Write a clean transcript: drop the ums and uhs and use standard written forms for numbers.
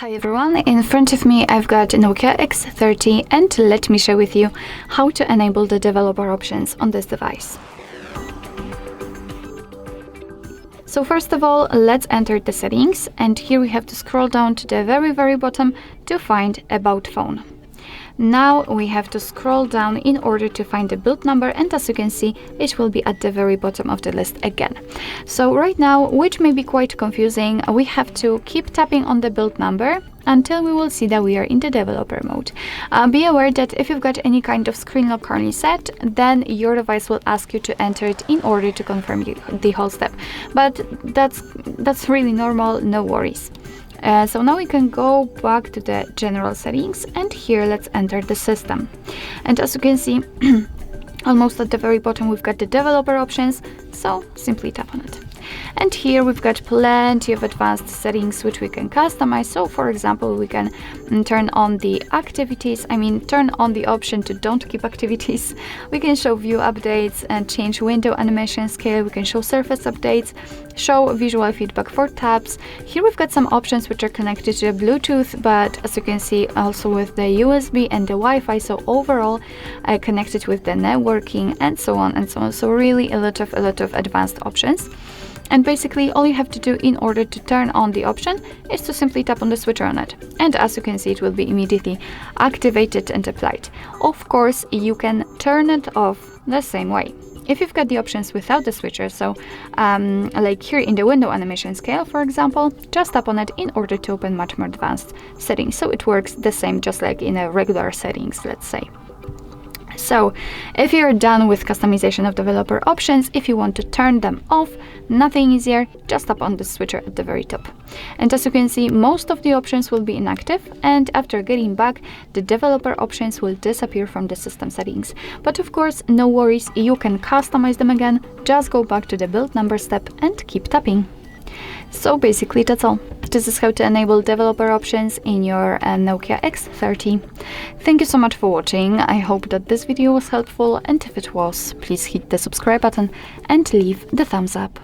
Hi everyone, in front of me I've got Nokia X30 and let me share with you how to enable the developer options on this device. So first of all, let's enter the settings, and here we have to scroll down to the very bottom to find About Phone. Now we have to scroll down in order to find the build number, and as you can see, it will be at the very bottom of the list again. So right now, which may be quite confusing, we have to keep tapping on the build number until we will see that we are in the developer mode. Be aware that if you've got any kind of screen lock currently set, then your device will ask you to enter it in order to confirm the whole step. But that's really normal, no worries. So now we can go back to the general settings, and here let's enter the system. And as you can see, almost at the very bottom we've got the developer options, so simply tap on it. And here we've got plenty of advanced settings which we can customize. So for example, we can turn on the activities, turn on the option to don't keep activities. We can show view updates and change window animation scale. We can show surface updates, show visual feedback for tabs. Here we've got some options which are connected to the Bluetooth, but as you can see, also with the USB and the Wi-Fi, so overall connected with the networking and so on and so on. So really a lot of advanced options. And basically all you have to do in order to turn on the option is to simply tap on the switcher on it. And as you can see, it will be immediately activated and applied. Of course, you can turn it off the same way. If you've got the options without the switcher, so like here in the window animation scale, for example, just tap on it in order to open much more advanced settings. So it works the same, just like in a regular settings, let's say. So if you're done with customization of developer options, if you want to turn them off, nothing easier, just tap on the switcher at the very top. And as you can see, most of the options will be inactive, and after getting back, the developer options will disappear from the system settings. But of course, no worries, you can customize them again. Just go back to the build number step and keep tapping. So basically that's all. This is how to enable developer options in your Nokia X30. Thank you so much for watching. I hope that this video was helpful, and if it was, please hit the subscribe button and leave the thumbs up.